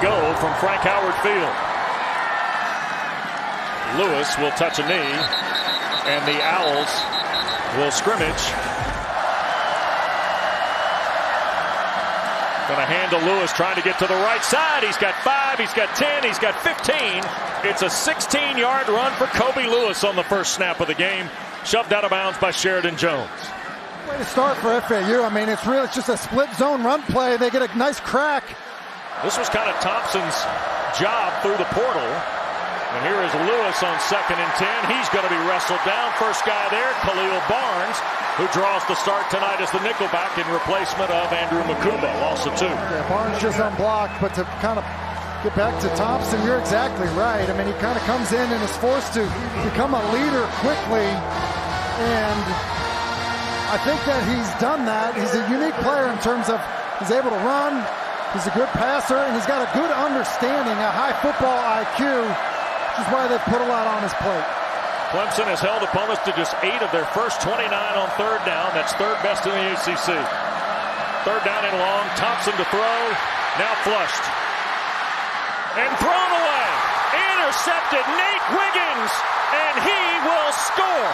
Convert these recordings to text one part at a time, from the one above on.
go from Frank Howard Field. Lewis will touch a knee, and the Owls will scrimmage. Going to hand to Lewis, trying to get to the right side. He's got 5, he's got 10, he's got 15. It's a 16-yard run for Kobe Lewis on the first snap of the game. Shoved out of bounds by Sheridan Jones. Way to start for FAU. I mean, it's just a split zone run play. They get a nice crack. This was kind of Thompson's job through the portal. And here is Lewis on 2nd and 10. He's going to be wrestled down. First guy there, Khalil Barnes, who draws the start tonight as the nickelback in replacement of Andrew Makubo, also too. Yeah, Barnes just unblocked, but to kind of get back to Thompson, you're exactly right. I mean, he kind of comes in and is forced to become a leader quickly, and I think that he's done that. He's a unique player in terms of he's able to run, he's a good passer, and he's got a good understanding, a high football IQ, which is why they've put a lot on his plate. Clemson has held opponents to just 8 of their first 29 on 3rd down. That's 3rd best in the ACC. 3rd down and long. Thompson to throw. Now flushed. And thrown away. Intercepted. Nate Wiggins. And he will score.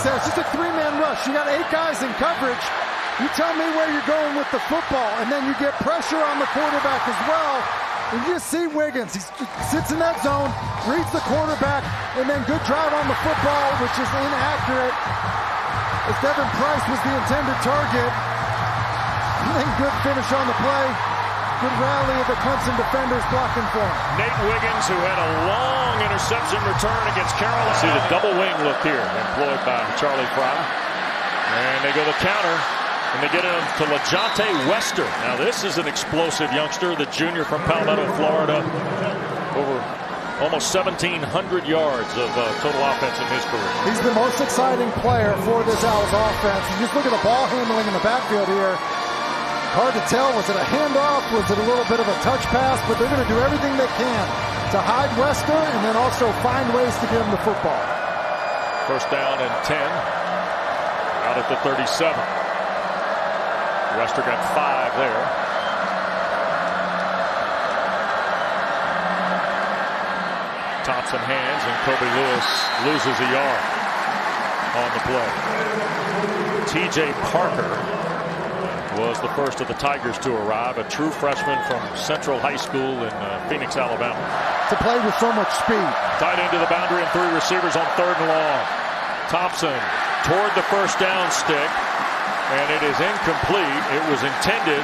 It's just a 3-man rush. You got 8 guys in coverage. You tell me where you're going with the football, and then you get pressure on the quarterback as well. And you just see Wiggins. He sits in that zone, reads the quarterback, and then good drive on the football, which is inaccurate, as Devin Price was the intended target. And then good finish on the play. Good rally of the Clemson defenders blocking for him. Nate Wiggins, who had a long interception return against Carolina. See the double wing look here, employed by Charlie Fry. And they go the counter, and they get him to LaJonte Wester. Now this is an explosive youngster, the junior from Palmetto, Florida. Over almost 1,700 yards of total offense in his career. He's the most exciting player for this Owls offense. You just look at the ball handling in the backfield here. Hard to tell, was it a handoff, was it a little bit of a touch pass, but they're going to do everything they can to hide Wester and then also find ways to get him the football. First down and 10, out at the 37. Wester got 5 there. Thompson hands, and Kobe Lewis loses a yard on the play. TJ Parker was the first of the Tigers to arrive, a true freshman from Central High School in Phoenix, Alabama. To play with so much speed. Tight into the boundary and 3 receivers on 3rd and long. Thompson toward the first down stick, and it is incomplete. It was intended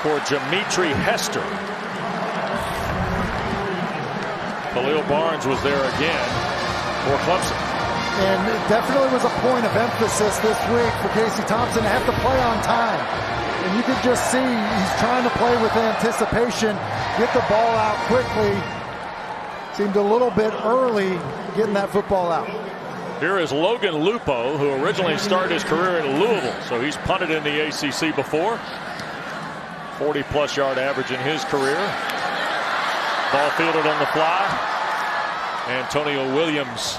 for Jamitri Hester. Khalil Barnes was there again for Clemson. And it definitely was a point of emphasis this week for Casey Thompson to have to play on time. And you could just see he's trying to play with anticipation, get the ball out quickly. Seemed a little bit early getting that football out. Here is Logan Lupo, who originally started his career at Louisville. So he's punted in the ACC before. 40-plus yard average in his career. Ball fielded on the fly. Antonio Williams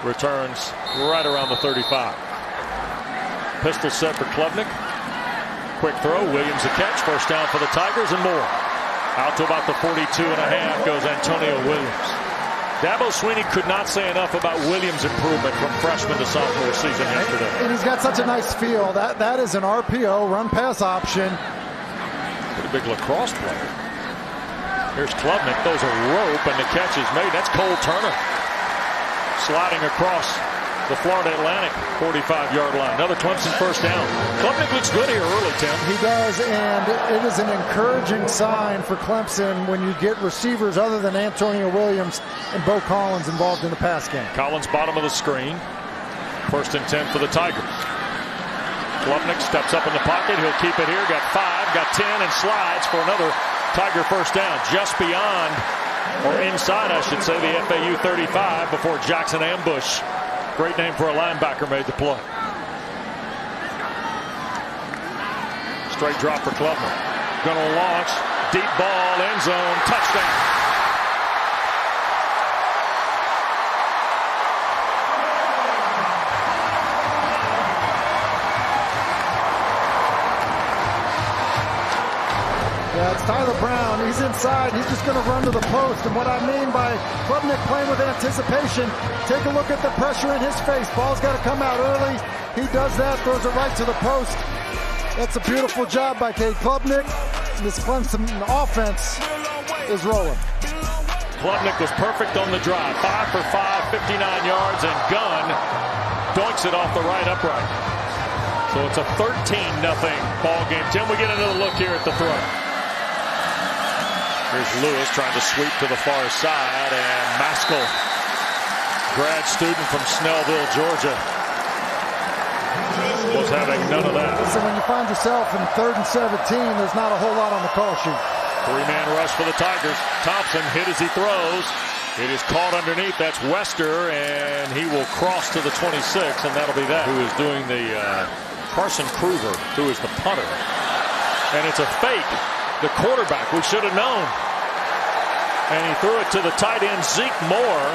returns right around the 35. Pistol set for Klubnik. Quick throw, Williams a catch, first down for the Tigers and more. Out to about the 42.5 goes Antonio Williams. Dabo Swinney could not say enough about Williams' improvement from freshman to sophomore season yesterday. And he's got such a nice feel. That is an RPO, run-pass option. Pretty big lacrosse player. Here's Klubnik, throws a rope, and the catch is made. That's Cole Turner. Sliding across the Florida Atlantic 45-yard line. Another Clemson first down. Klubnik looks good here early, Tim. He does, and it is an encouraging sign for Clemson when you get receivers other than Antonio Williams and Bo Collins involved in the pass game. Collins bottom of the screen. 1st and 10 for the Tigers. Klubnik steps up in the pocket. He'll keep it here. Got 5, got 10, and slides for another Tiger first down. Just beyond, or inside, I should say, the FAU 35 before Jackson Ambush. Great name for a linebacker made the play. Straight drop for Klubnik. Gonna launch. Deep ball, end zone, touchdown. Tyler Brown. He's inside. He's just going to run to the post. And what I mean by Klubnik playing with anticipation, take a look at the pressure in his face. Ball's got to come out early. He does that, throws it right to the post. That's a beautiful job by Cade Klubnik. This Clemson offense is rolling. Klubnik was perfect on the drive. 5 for 5, 59 yards, and Gunn doinks it off the right upright. So it's a 13-0 ball game. Tim, we get another look here at the throw. Here's Lewis trying to sweep to the far side, and Maskell, grad student from Snellville, Georgia, was having none of that. Listen, when you find yourself in 3rd and 17, there's not a whole lot on the call sheet. 3-man rush for the Tigers. Thompson hit as he throws. It is caught underneath. That's Wester, and he will cross to the 26, and that'll be that. Who is doing the Carson Kruger, who is the punter. And it's a fake. The quarterback, we should have known. And he threw it to the tight end, Zeke Moore,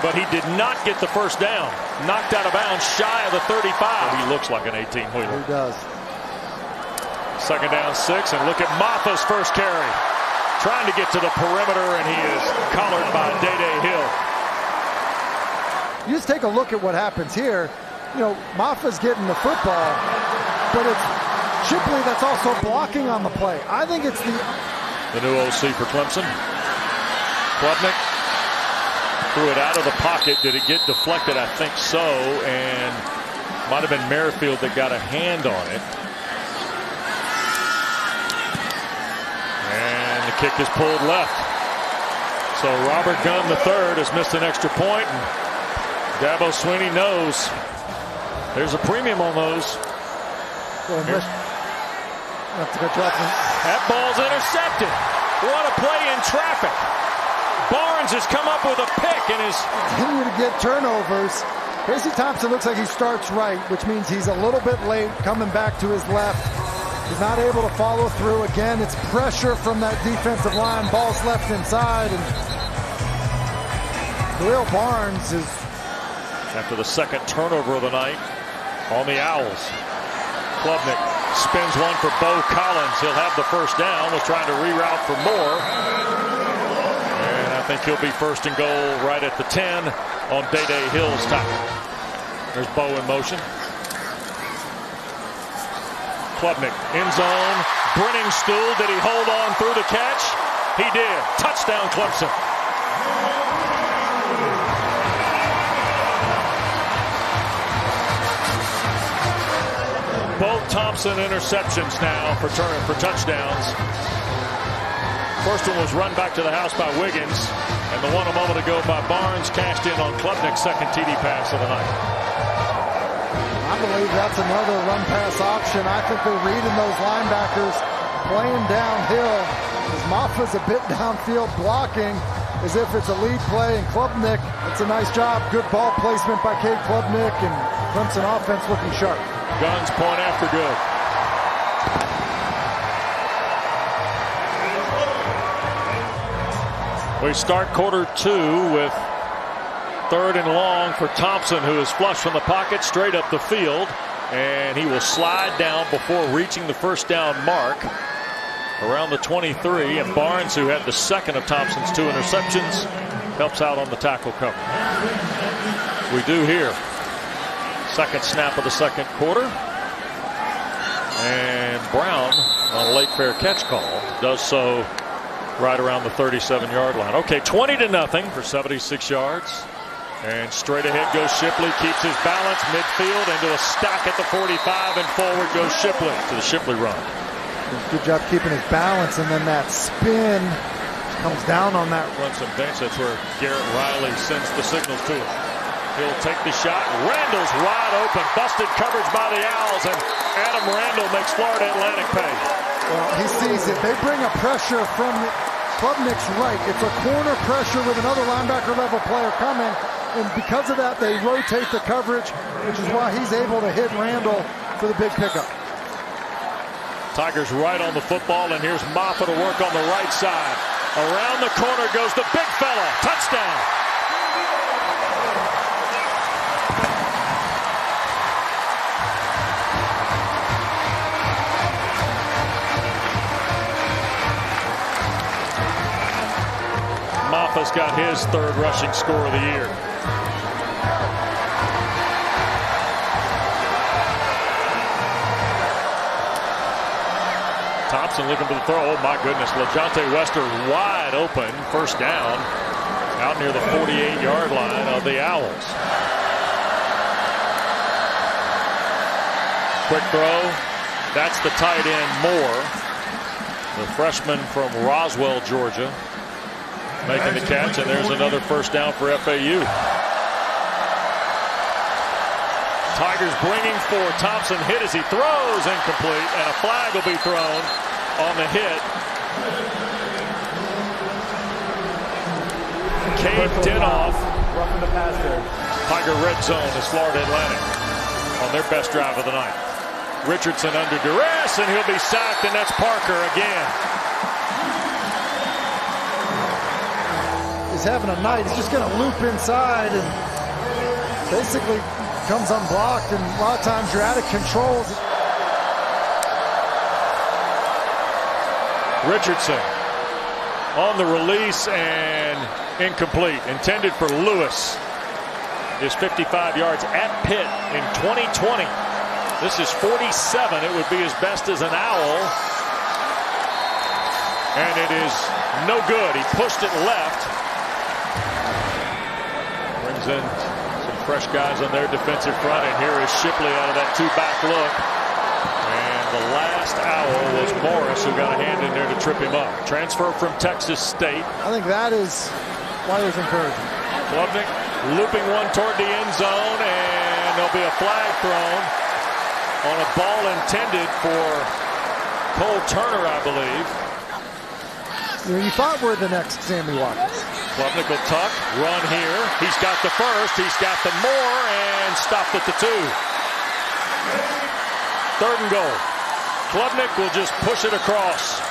but he did not get the first down. Knocked out of bounds, shy of the 35. He looks like an 18-wheeler. He does. 2nd down, 6, and look at Mafah's first carry. Trying to get to the perimeter, and he is collared by Day Hill. You just take a look at what happens here. You know, Mafah's getting the football, but it's Shipley that's also blocking on the play. I think it's the new OC for Clemson. Klubnik threw it out of the pocket. Did it get deflected? I think so, and might have been Merrifield that got a hand on it. And the kick is pulled left. So Robert Gunn III has missed an extra point, and Dabo Swinney knows there's a premium on those. That ball's intercepted. What a play in traffic. Barnes has come up with a pick and is continue to get turnovers. Casey Thompson looks like he starts right, which means he's a little bit late coming back to his left. He's not able to follow through. Again, it's pressure from that defensive line. Ball's left inside, and Will Barnes is after the 2nd turnover of the night on the Owls. Klubnik spins one for Bo Collins. He'll have the first down. Was trying to reroute for Moore. And I think he'll be 1st and goal right at the 10 on Day Hill's tackle. There's Bo in motion. Klubnik in zone. Brenning stool. Did he hold on through the catch? He did. Touchdown Clemson. Both Thompson interceptions now for touchdowns. First one was run back to the house by Wiggins, and the one a moment ago by Barnes cashed in on Klubnik's 2nd TD pass of the night. I believe that's another run pass option. I think they're reading those linebackers playing downhill. As Mafah's a bit downfield blocking as if it's a lead play, and Klubnik, it's a nice job. Good ball placement by Cade Klubnik, and Clemson offense looking sharp. Gunn's point after good. We start quarter 2 with 3rd and long for Thompson, who is flush from the pocket straight up the field, and he will slide down before reaching the first down mark around the 23, and Barnes, who had the 2nd of Thompson's 2 interceptions, helps out on the tackle cover. We do here. 2nd snap of the 2nd quarter, and Brown on a late fair catch call does so right around the 37-yard line. Okay, 20-0 for 76 yards, and straight ahead goes Shipley, keeps his balance midfield into a stack at the 45, and forward goes Shipley to the Shipley run. Good job keeping his balance, and then that spin comes down on that Clemson bench. That's where Garrett Riley sends the signals to him. He'll take the shot. Randall's wide open. Busted coverage by the Owls, and Adam Randall makes Florida Atlantic pay. Well, he sees it. They bring a pressure from Klubnik's right. It's a corner pressure with another linebacker level player coming, and because of that, they rotate the coverage, which is why he's able to hit Randall for the big pickup. Tigers right on the football, and here's Mafah to work on the right side. Around the corner goes the big fella. Touchdown. Mafah's got his third rushing score of the year. Thompson looking for the throw. Oh my goodness. LeJohntay Wester wide open. First down out near the 48-yard line of the Owls. Quick throw. That's the tight end Moore, the freshman from Roswell, Georgia, making the catch, and there's another first down for FAU. Tigers bringing for Thompson, hit as he throws, incomplete, and a flag will be thrown on the hit. Cade Klubnik, roughing the passer. Tiger red zone is Florida Atlantic on their best drive of the night. Richardson under duress, and he'll be sacked, and that's Parker again. He's having a night. He's just going to loop inside and basically comes unblocked, and a lot of times you're out of control. Richardson on the release and incomplete. Intended for Lewis. Is 55 yards at Pitt in 2020. This is 47. It would be as best as an Owl. And it is no good. He pushed it left. Brings in some fresh guys on their defensive front. And here is Shipley out of that two-back look. And the last Owl was Morris, who got a hand in there to trip him up. Transfer from Texas State. I think that is why it's encouraging. Klubnik looping one toward the end zone, and there'll be a flag thrown on a ball intended for Cole Turner, I believe. You thought we're the next Sammy Watkins. Klubnik will tuck, run here. He's got the first, he's got the more, and stopped at the 2. 3rd and goal. Klubnik will just push it across.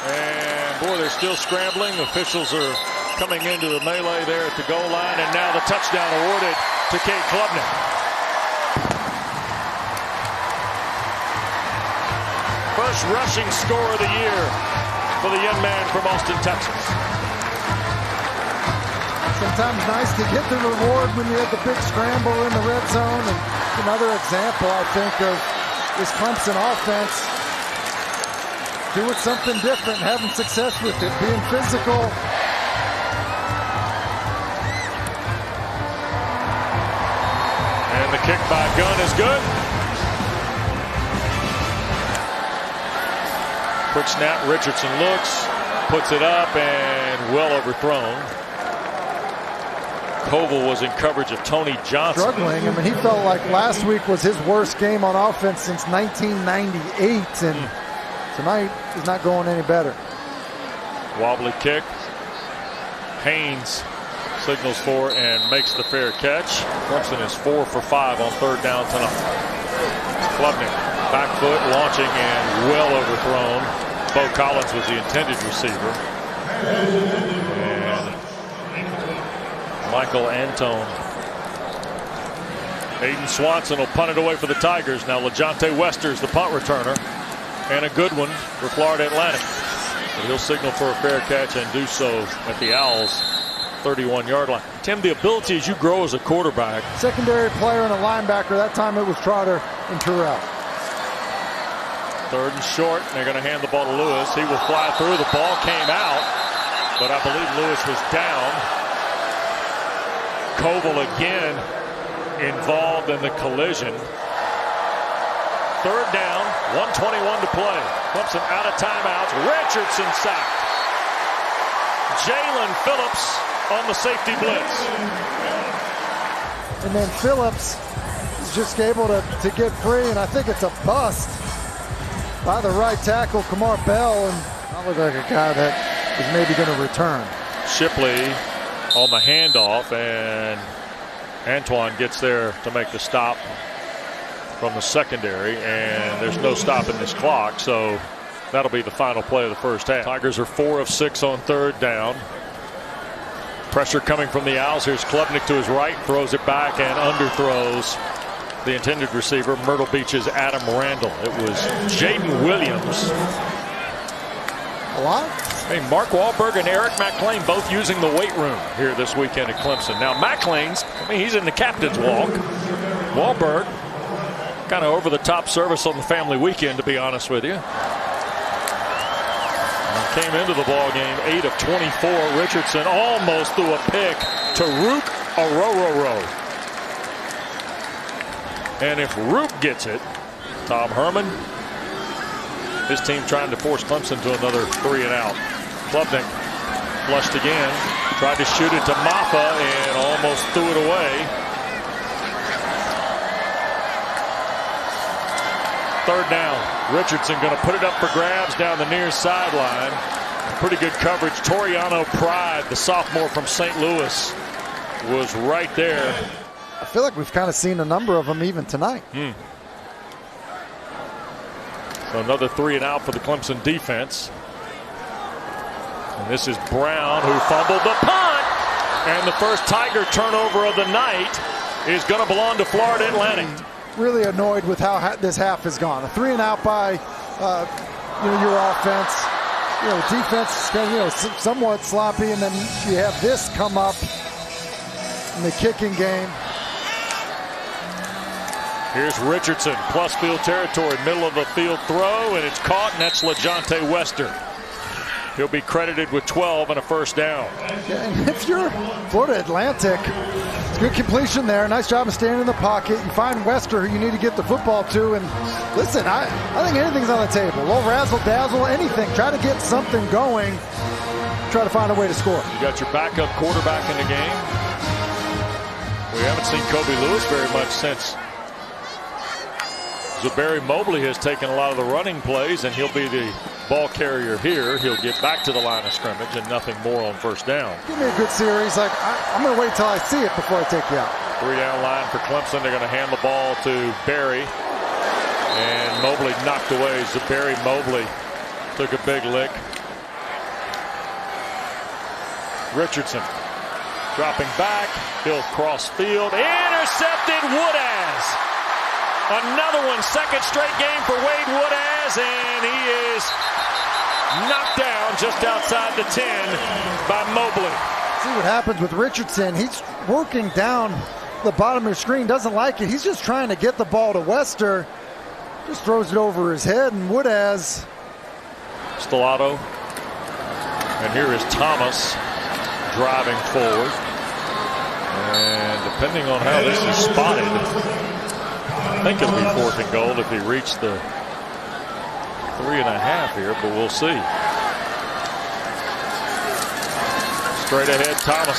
And boy, they're still scrambling. Officials are coming into the melee there at the goal line, and now the touchdown awarded to Cade Klubnik. First rushing score of the year for the young man from Austin, Texas. Sometimes nice to get the reward when you have the big scramble in the red zone. And another example, I think, of this Clemson offense doing something different, having success with it, being physical. And the kick by Gunn is good. Quick snap, Richardson looks, puts it up, and well overthrown. Koval was in coverage of Tony Johnson. Struggling. I mean, he felt like last week was his worst game on offense since 1998, and tonight is not going any better. Wobbly kick. Haynes signals for and makes the fair catch. Clemson is 4 for 5 on 3rd down tonight. Klubnik, back foot, launching, and well overthrown. Bo Collins was the intended receiver. And Michael Antone. Aiden Swanson will punt it away for the Tigers. Now LeJohntay Wester's the punt returner. And a good one for Florida Atlantic. But he'll signal for a fair catch and do so at the Owls' 31-yard line. Tim, the ability as you grow as a quarterback. Secondary player and a linebacker. That time it was Trotter and Terrell. 3rd and short. They're going to hand the ball to Lewis. He will fly through. The ball came out, but I believe Lewis was down. Koval again involved in the collision. 3rd down, 1:21 to play. Clemson out of timeouts. Richardson sacked. Jalen Phillips on the safety blitz. And then Phillips is just able to get free, and I think it's a bust by the right tackle, Kamar Bell, and not look like a guy that is maybe going to return. Shipley on the handoff, and Antoine gets there to make the stop from the secondary, and there's no stopping this clock, so that'll be the final play of the first half. Tigers are 4 of 6 on 3rd down. Pressure coming from the Owls. Here's Klubnik to his right, throws it back and underthrows the intended receiver, Myrtle Beach's Adam Randall. It was Jaden Williams. A lot Hey, Mark Wahlberg and Eric McLean both using the weight room here this weekend at Clemson. Now McLean's, he's in the captain's walk. Wahlberg, kind of over-the-top service on the family weekend, to be honest with you. And came into the ball game 8 of 24. Richardson almost threw a pick to Rook Arororo. And if Rook gets it, Tom Herman, his team trying to force Clemson to another 3 and out. Klubnik flushed again, tried to shoot it to Mafah and almost threw it away. 3rd down. Richardson going to put it up for grabs down the near sideline. Pretty good coverage. Toriano Pride, the sophomore from St. Louis, was right there. I feel like we've kind of seen a number of them even tonight. So another 3 and out for the Clemson defense. And this is Brown, who fumbled the punt. And the first Tiger turnover of the night is going to belong to Florida Atlantic. Really annoyed with how this half has gone. A 3 and out by your offense. Defense is kind of, somewhat sloppy, and then you have this come up in the kicking game. Here's Richardson, plus field territory, middle of the field throw, and it's caught, and that's LaJohntay Wester. He'll be credited with 12 and a first down. Yeah, and if you're Florida Atlantic, it's good completion there. Nice job of staying in the pocket. You find Wester, who you need to get the football to. And listen, I think anything's on the table. A little razzle-dazzle, anything. Try to get something going. Try to find a way to score. You got your backup quarterback in the game. We haven't seen Kobe Lewis very much since Za'Barry Mobley has taken a lot of the running plays, and he'll be the ball carrier here. He'll get back to the line of scrimmage and nothing more on first down. Give me a good series. I'm going to wait till I see it before I take you out. 3-down line for Clemson. They're going to hand the ball to Barry. And Mobley knocked away. Za'Barry Mobley took a big lick. Richardson dropping back. He'll cross field. Intercepted. Woodaz. Another one, second straight game for Wade Woodaz, and he is knocked down just outside the 10 by Mobley. See what happens with Richardson. He's working down the bottom of the screen, doesn't like it. He's just trying to get the ball to Wester. Just throws it over his head, and Woodaz. Stellato. And here is Thomas driving forward. And depending on how this is spotted, I think it'll be 4th and goal if he reached the 3.5 here, but we'll see. Straight ahead, Thomas.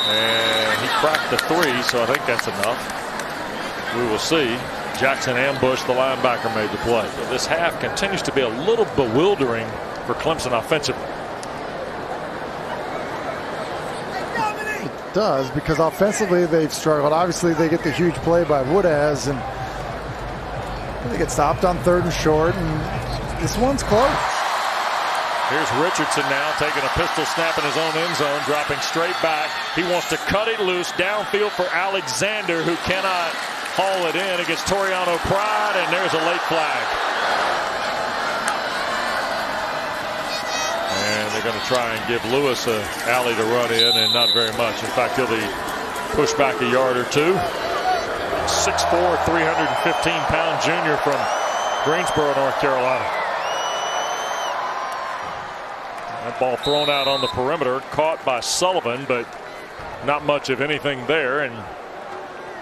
And he cracked the 3, so I think that's enough. We will see. Jackson ambushed, the linebacker made the play. But this half continues to be a little bewildering for Clemson offensively. Does, because offensively they've struggled. Obviously they get the huge play by Woodaz, and they get stopped on 3rd and short, and this one's close. Here's Richardson now taking a pistol snap in his own end zone, dropping straight back. He wants to cut it loose downfield for Alexander, who cannot haul it in against Toriano Pride, and there's a late flag. And they're going to try and give Lewis an alley to run in, and not very much. In fact, he'll be pushed back a yard or two. 6'4", 315-pound junior from Greensboro, North Carolina. That ball thrown out on the perimeter, caught by Sullivan, but not much of anything there, and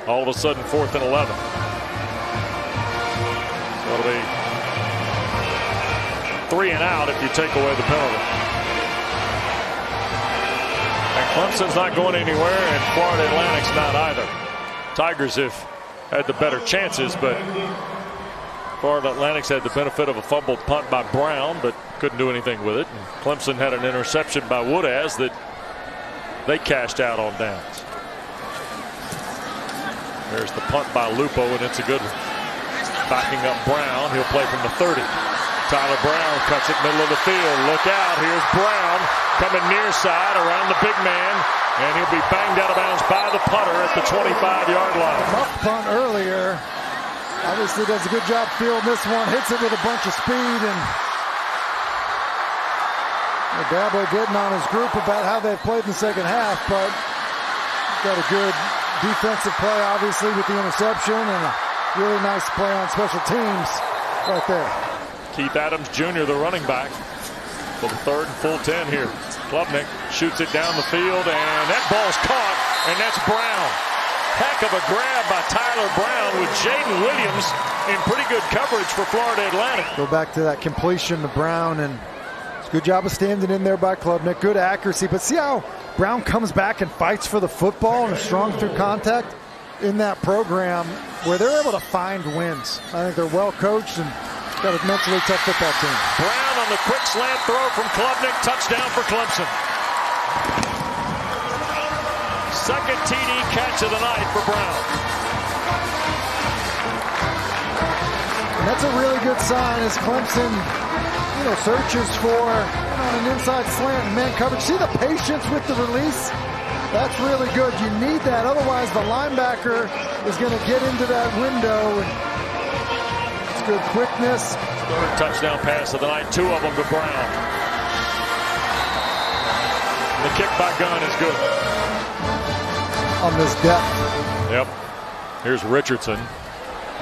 all of a sudden 4th and 11. So it'll be 3 and out if you take away the penalty. And Clemson's not going anywhere, and Florida Atlantic's not either. Tigers have had the better chances, but Florida Atlantic's had the benefit of a fumbled punt by Brown, but couldn't do anything with it. And Clemson had an interception by Woodaz that they cashed out on downs. There's the punt by Lupo, and it's a good one. Backing up Brown, he'll play from the 30. Tyler Brown cuts it middle of the field. Look out, here's Brown coming near side around the big man, and he'll be banged out of bounds by the punter at the 25-yard line. Muff punt earlier. Obviously does a good job fielding this one. Hits it with a bunch of speed, and Dabo getting on his group about how they've played in the second half, but got a good defensive play, obviously, with the interception, and a really nice play on special teams right there. Keith Adams Jr., the running back, for the 3rd and full 10 here. Klubnik shoots it down the field, and that ball's caught, and that's Brown. Heck of a grab by Tyler Brown with Jaden Williams in pretty good coverage for Florida Atlantic. Go back to that completion to Brown, and it's a good job of standing in there by Klubnik. Good accuracy, but see how Brown comes back and fights for the football and is strong through contact in that program where they're able to find wins. I think they're well coached and got a mentally tough football team. Brown on the quick slant throw from Klubnik. Touchdown for Clemson. Second TD catch of the night for Brown. And that's a really good sign as Clemson, searches for on an inside slant and man coverage. See the patience with the release? That's really good. You need that. Otherwise, the linebacker is going to get into that window. It's good quickness. Third touchdown pass of the night. 2 of them to Brown. The kick by Gunn is good. On this depth. Yep. Here's Richardson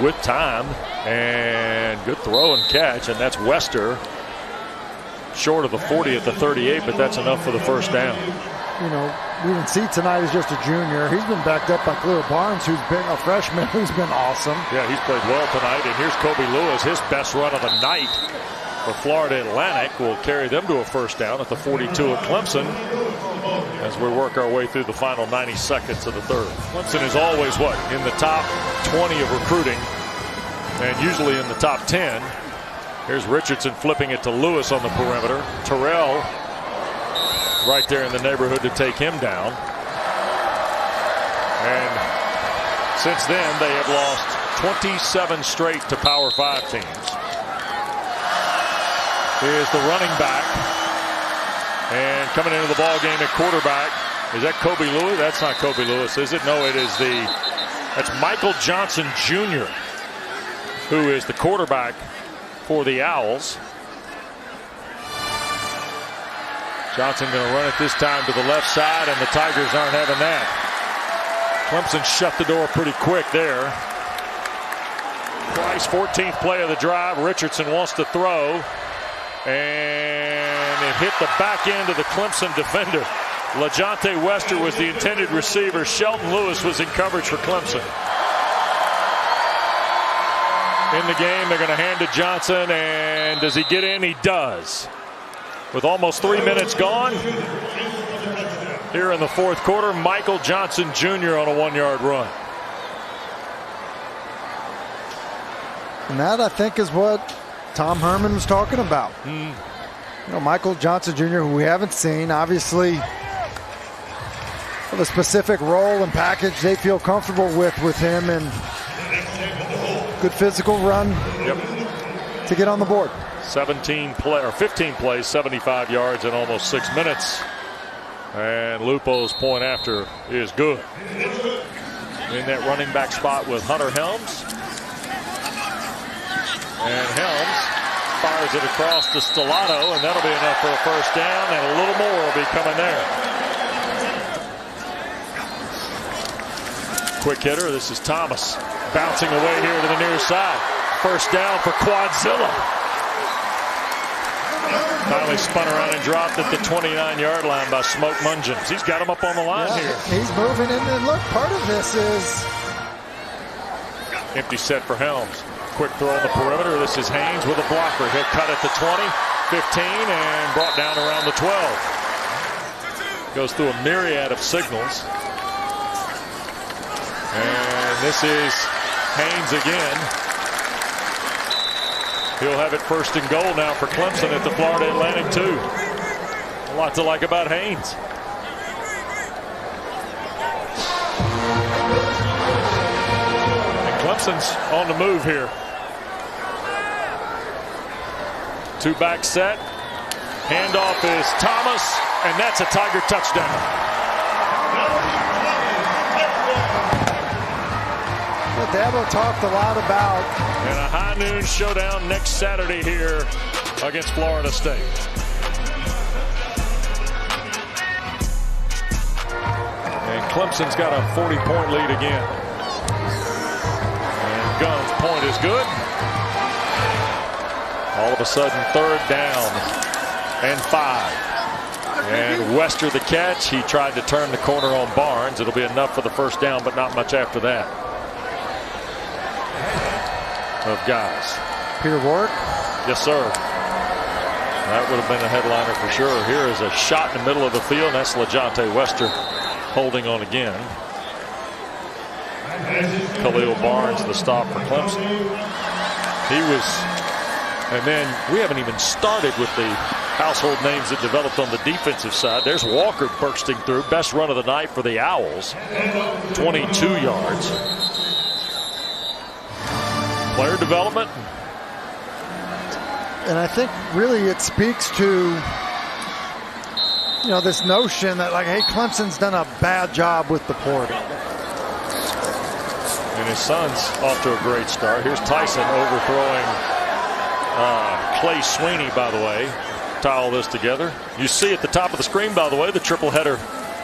with time. And good throw and catch. And that's Wester. Short of the 40 at the 38, but that's enough for the first down. We didn't see tonight as just a junior. He's been backed up by Cleo Barnes, who's been a freshman, who's been awesome. Yeah, he's played well tonight. And here's Kobe Lewis, his best run of the night for Florida Atlantic. Will carry them to a first down at the 42 at Clemson as we work our way through the final 90 seconds of the third. Clemson is always in the top 20 of recruiting and usually in the top 10. Here's Richardson flipping it to Lewis on the perimeter. Terrell right there in the neighborhood to take him down. And since then, they have lost 27 straight to Power 5 teams. Here's the running back. And coming into the ball game at quarterback. Is that Kobe Lewis? That's not Kobe Lewis, is it? No, it is that's Michael Johnson Jr., who is the quarterback for the Owls. Johnson going to run it this time to the left side, and the Tigers aren't having that. Clemson shut the door pretty quick there. Price, 14th play of the drive. Richardson wants to throw, and it hit the back end of the Clemson defender. LaJohntay Wester was the intended receiver. Sheldon Lewis was in coverage for Clemson. In the game, they're going to hand to Johnson, and does he get in? He does. With almost 3 minutes gone here in the fourth quarter, Michael Johnson Jr. on a 1-yard run. And that, I think, is what Tom Herman was talking about. Michael Johnson Jr., who we haven't seen, obviously have a specific role and package they feel comfortable with him, and good physical run to get on the board. 15 plays, 75 yards in almost 6 minutes. And Lupo's point after is good. In that running back spot with Hunter Helms. And Helms fires it across to Stellato, and that'll be enough for a first down, and a little more will be coming there. Quick hitter, this is Thomas. Bouncing away here to the near side. First down for Quadzilla. Finally spun around and dropped at the 29-yard line by Smoke Mungens. He's got him up on the line here. He's moving in, and look, part of this is empty set for Helms. Quick throw on the perimeter. This is Haynes with a blocker. He'll cut at the 20, 15, and brought down around the 12. Goes through a myriad of signals. And this is Haynes again. He'll have it first and goal now for Clemson at the Florida Atlantic 2. A lot to like about Haynes. And Clemson's on the move here. 2-back set. Handoff is Thomas, and that's a Tiger touchdown. Dabo talked a lot about. And a high noon showdown next Saturday here against Florida State. Clemson's got a 40-point lead again. And Gunn's point is good. All of a sudden, 3rd down and 5. And Wester the catch. He tried to turn the corner on Barnes. It'll be enough for the 1st down, but not much after that. Of guys. Peter Warwick? Yes, sir. That would have been a headliner for sure. Here is a shot in the middle of the field. That's LaJohntay Wester holding on again. Khalil Barnes, the stop for Clemson. He was, and then we haven't even started with the household names that developed on the defensive side. There's Walker bursting through. Best run of the night for the Owls. 22 yards. Player development. And I think really it speaks to, you know, this notion that, like, hey, Clemson's done a bad job with the portal. And his son's off to a great start. Here's Tyson overthrowing Clay Sweeney, by the way. Tie all this together. You see at the top of the screen, by the way, the triple header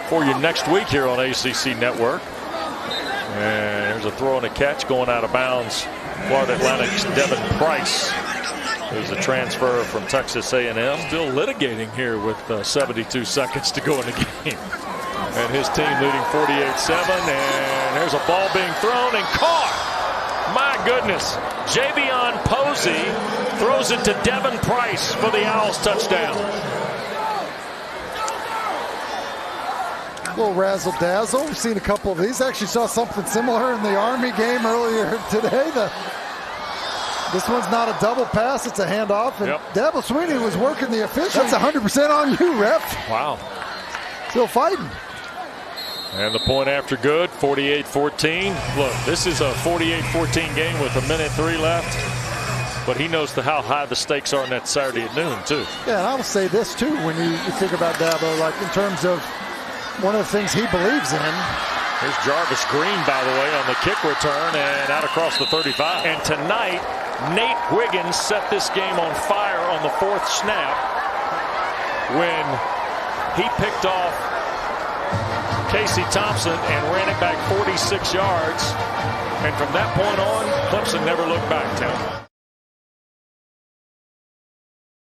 for you next week here on ACC Network. And there's a throw and a catch going out of bounds. Florida Atlantic's Devin Price. There's a transfer from Texas A&M. Still litigating here with 72 seconds to go in the game. And his team leading 48-7. And there's a ball being thrown and caught. My goodness. Javion Posey throws it to Devin Price for the Owls touchdown. A little razzle-dazzle. We've seen a couple of these. Actually saw something similar in the Army game earlier today. This one's not a double pass, it's a handoff. And Devin Sweeney was working the official. That's 100% on you, ref. Wow. Still fighting. And the point after good, 48-14. Look, this is a 48-14 game with 1:03 left. But he knows how high the stakes are on that Saturday at noon, too. Yeah, and I will say this, too, when you think about Dabo, like in terms of one of the things he believes in. Here's Jarvis Green, by the way, on the kick return and out across the 35. And tonight, Nate Wiggins set this game on fire on the 4th snap when he picked off Casey Thompson and ran it back 46 yards. And from that point on, Clemson never looked back, Tim.